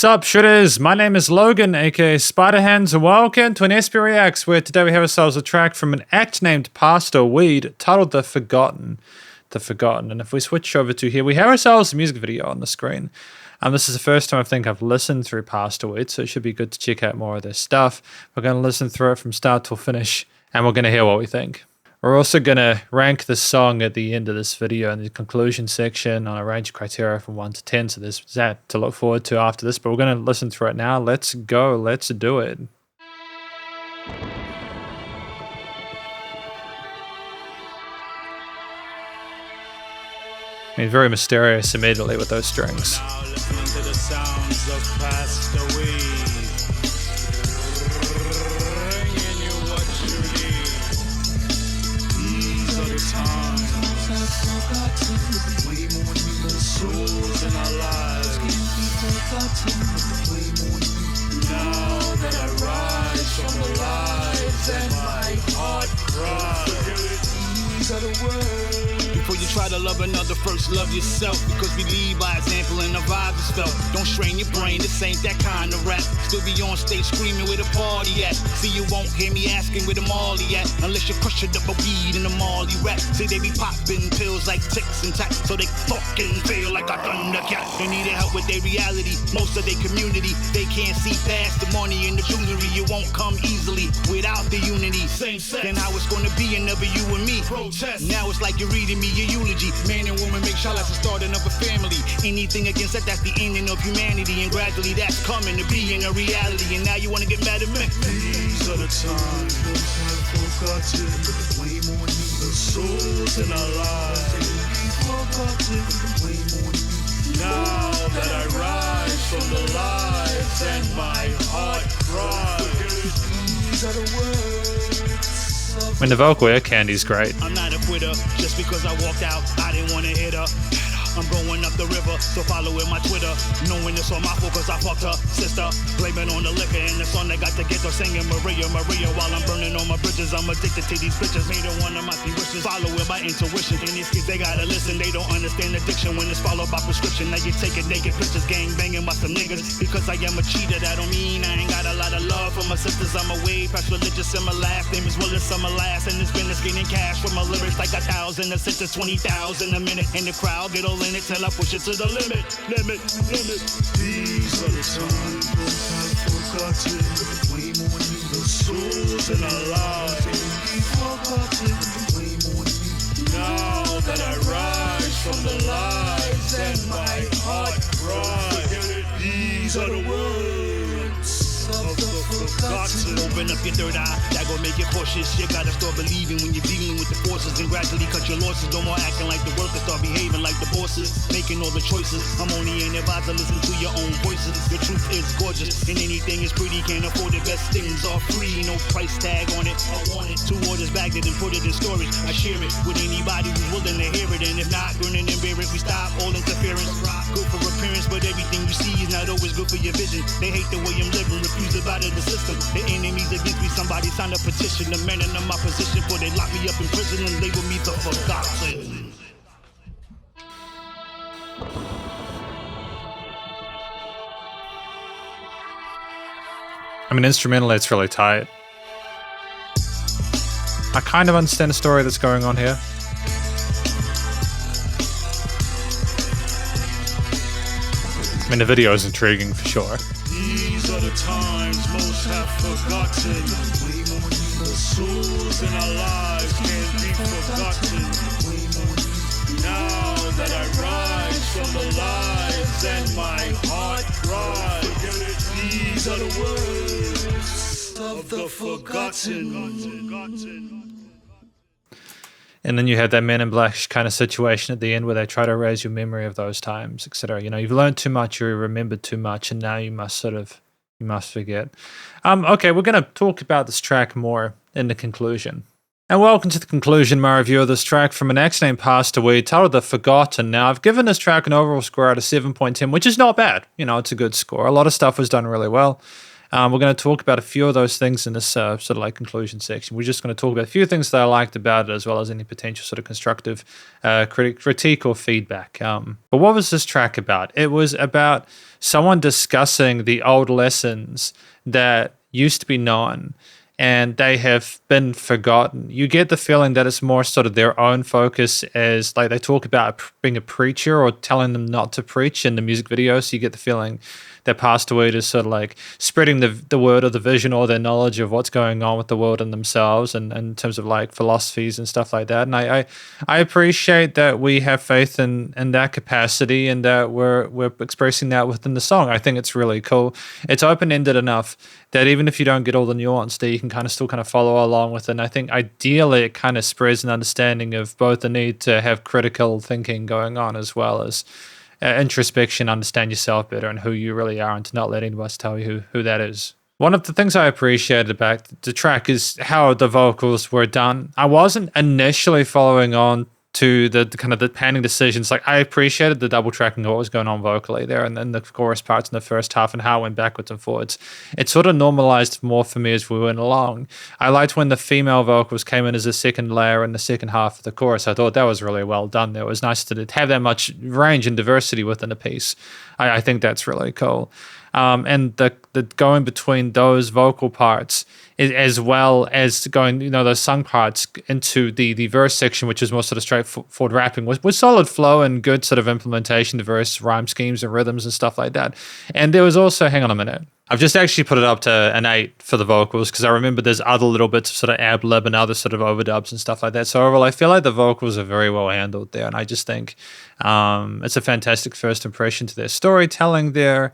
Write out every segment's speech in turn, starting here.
Sup Shredders, my name is Logan, aka Spiderhands, and welcome to an SP Reacts, where today we have ourselves a track from an act named Pasta Weed titled The Forgotten. And if we switch over to here, we have ourselves a music video on the screen. This is the first time I think I've listened through Pasta Weed, so it should be good to check out more of their stuff. We're going to listen through it from start till finish, and we're going to hear what we think. We're also going to rank the song at the end of this video in the conclusion section on a range of criteria from 1 to 10. So there's that to look forward to after this, but we're going to listen through it now. Let's go. Let's do it. I mean, very mysterious immediately with those strings. Now listening to the sounds of Pasta Weed. Bringing you what you need. These are the times I've forgotten. Way more than the souls in our lives. Way more than now that I rise from the lives and my heart cries. These are the words. Before you try to love another, first love yourself. Because we lead by example and the vibe is felt. Don't strain your brain, this ain't that kind of rap. Still be on stage screaming where the party at. See, you won't hear me asking where the Molly at, unless you're crushing up a weed in the Molly rap. See, they be popping pills like ticks and tacks, so they fucking feel like a thundercat. They needed help with their reality, most of their community. They can't see past the money and the jewelry. It won't come easily without the unity. Same sex. Then how it's gonna be another you and me. Protest. Now it's like you're reading me your eulogy. Man and woman make sure that's the starting of a family. Anything against that, that's the ending of humanity. And gradually that's coming to be in a reality. And now you wanna get mad at me. These are the times most have forgotten. Way more than the souls in our lives. Forgotten. Way more than now that I rise from the lives and my heart cries. These are the words. I mean, the vocal ear candy's great. I'm not a quitter, just because I walked out, I didn't want to hit her. I'm going up the river, so follow in my Twitter. Knowing it's on my fault cause I fucked her sister. Blame it on the liquor and the song that got to get her singing Maria, Maria. While I'm burning on my bridges, I'm addicted to these bitches. Made her one of my three wishes, following my intuition. And these kids, they gotta listen, they don't understand addiction when it's followed by prescription. Now you taking naked pictures, gang banging by some niggas. Because I am a cheater, that don't mean I ain't got a lot of love for my sisters. I'm a way past religious and my last name is Willis. I'm a last and it's business getting cash from my lyrics like 1,000 a cent to 20,000 a minute. And the crowd get all in it till I push it to the limit. These are the times I've forgotten. Way more than the souls in our lives. Forgotten. Way more than now that I rise from the lives and my heart cries. These are the words of the forgotten. Open up your third eye, that gon' make you cautious. You gotta start believing when you're dealing with the forces and gradually cut your losses. No more acting like the workers, start behaving like the bosses. Making all the choices. I'm only an advisor, listen to your own voices. Your truth is gorgeous, and anything is pretty. Can't afford it, best things are free. No price tag on it. I want it. 2 orders bagged it and put it in storage. I share it with anybody who's willing to hear it. And if not, burning and bear it. We stop all interference. Good for appearance, but everything you see is not always good for your vision. They hate the way I'm living, refuse to out of the system. The enemies against me, somebody signed a petition. The man in my position, for they lock me up in prison and label me the forgotten. I mean, instrumentally, it's really tight. I kind of understand the story that's going on here. I mean, the video is intriguing for sure. These are the times most have forgotten. Way more than the souls in our lives can't be forgotten. Way more than now that I rise from the lives and my heart cries. These are the words of the forgotten. And then you have that Men in Black kind of situation at the end where they try to erase your memory of those times, etc. You know, you've learned too much, you remembered too much, and now you must forget. Okay, we're going to talk about this track more in the conclusion. And welcome to the conclusion, my review of this track from an act named Pasta Weed titled The Forgotten. Now, I've given this track an overall score out of 7.10, which is not bad. You know, it's a good score. A lot of stuff was done really well. We're going to talk about a few of those things in this sort of like conclusion section. We're just going to talk about a few things that I liked about it, as well as any potential sort of constructive critique or feedback. But what was this track about? It was about someone discussing the old lessons that used to be known and they have been forgotten. You get the feeling that it's more sort of their own focus, as like they talk about being a preacher or telling them not to preach in the music videos. So you get the feeling that Pastor Weed is sort of like spreading the word or the vision or their knowledge of what's going on with the world and themselves, and in terms of like philosophies and stuff like that. And I appreciate that we have faith in that capacity, and that we're expressing that within the song. I think it's really cool. It's open-ended enough that even if you don't get all the nuance there, you can kind of still kind of follow along with it. And I think ideally it kind of spreads an understanding of both the need to have critical thinking going on, as well as introspection, understand yourself better and who you really are, and to not let anybody tell you who that is. One of the things I appreciated about the track is how the vocals were done. I wasn't initially following on to the kind of the panning decisions. Like, I appreciated the double tracking of what was going on vocally there, and then the chorus parts in the first half and how it went backwards and forwards. It sort of normalized more for me as we went along. I liked when the female vocals came in as a second layer in the second half of the chorus. I thought that was really well done there. It was nice to have that much range and diversity within a piece. I think that's really cool. And the going between those vocal parts, as well as going, those sung parts into the verse section, which is more sort of straightforward rapping, was solid flow and good sort of implementation, diverse rhyme schemes and rhythms and stuff like that. And there was also, hang on a minute, I've just actually put it up to an 8 for the vocals, because I remember there's other little bits of sort of ad-lib and other sort of overdubs and stuff like that. So overall, I feel like the vocals are very well handled there, and I just think it's a fantastic first impression to their storytelling there.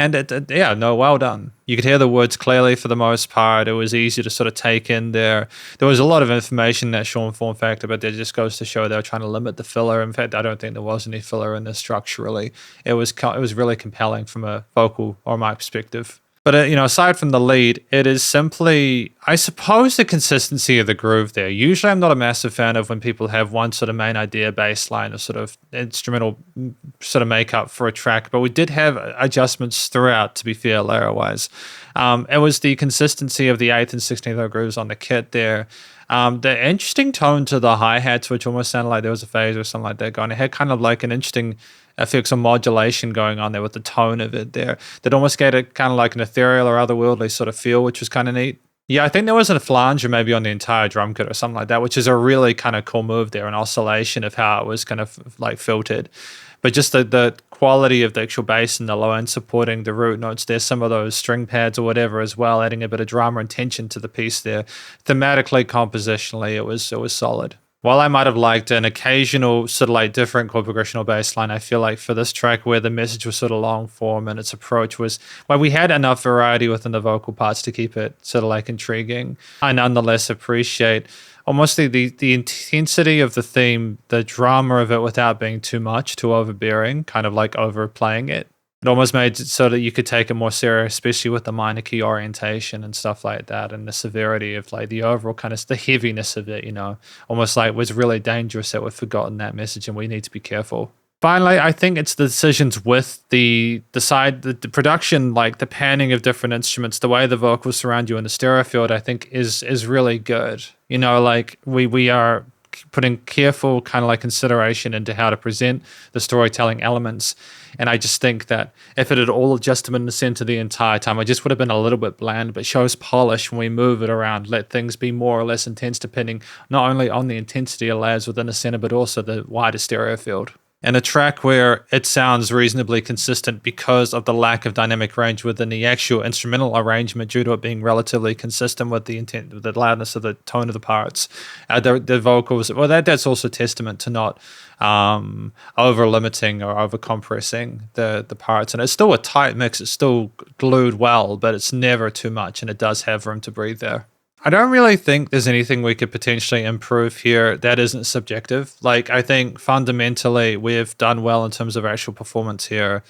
And well done. You could hear the words clearly for the most part. It was easy to sort of take in there. There was a lot of information in that short form factor, but it just goes to show they were trying to limit the filler. In fact, I don't think there was any filler in this structurally. It was really compelling from a vocal or my perspective. But, aside from the lead, it is simply, I suppose, the consistency of the groove there. Usually I'm not a massive fan of when people have one sort of main idea, bass line, or sort of instrumental sort of makeup for a track, but we did have adjustments throughout, to be fair, layer-wise. It was the consistency of the 8th and 16th grooves on the kit there. The interesting tone to the hi-hats, which almost sounded like there was a phase or something like that going. It had kind of like an interesting effects on modulation going on there with the tone of it there that almost gave it kind of like an ethereal or otherworldly sort of feel, which was kind of neat. Yeah, I think there was a flanger maybe on the entire drum kit or something like that, which is a really kind of cool move there, an oscillation of how it was kind of like filtered. But just the quality of the actual bass and the low end supporting the root notes, there's some of those string pads or whatever as well, adding a bit of drama and tension to the piece there. Thematically, compositionally, it was we While I might have liked an occasional sort of like different chord progression or bass line, I feel like for this track where the message was sort of long form and its approach was, well, we had enough variety within the vocal parts to keep it sort of like intriguing. I nonetheless appreciate almost the intensity of the theme, the drama of it without being too much, too overbearing, kind of like overplaying it. It almost made it so that you could take it more serious, especially with the minor key orientation and stuff like that, and the severity of like the overall kind of the heaviness of it, almost like it was really dangerous that we've forgotten that message and we need to be careful. Finally, I think it's the decisions with the production, like the panning of different instruments, the way the vocals surround you in the stereo field, I think is really good. Like we are putting careful kind of like consideration into how to present the storytelling elements. And I just think that if it had all just been in the center the entire time, it just would have been a little bit bland, but shows polish when we move it around, let things be more or less intense depending not only on the intensity it layers within the center, but also the wider stereo field. And a track where it sounds reasonably consistent because of the lack of dynamic range within the actual instrumental arrangement, due to it being relatively consistent with the intent, with the loudness of the tone of the parts, the vocals. Well, that's also testament to not over limiting or over compressing the parts. And it's still a tight mix. It's still glued well, but it's never too much, and it does have room to breathe there. I don't really think there's anything we could potentially improve here that isn't subjective. Like, I think fundamentally we've done well in terms of actual performance here.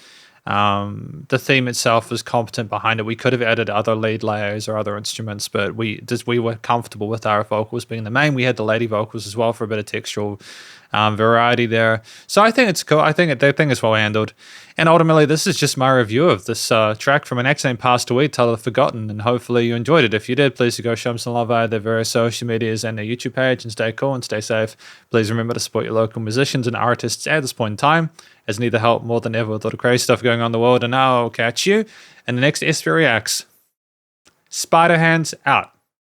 The theme itself was competent behind it. We could have added other lead layers or other instruments, but we were comfortable with our vocals being the main. We had the lady vocals as well for a bit of textural variety there. So I think it's cool. I think it's well handled. And ultimately, this is just my review of this track from an act named Past a Weed titled Forgotten. And hopefully you enjoyed it. If you did, please go show them some love via their various social medias and their YouTube page, and stay cool and stay safe. Please remember to support your local musicians and artists at this point in time, as need the help more than ever with all the crazy stuff going on in the world. And I'll catch you in the next SP Reacts. Spiderhands out.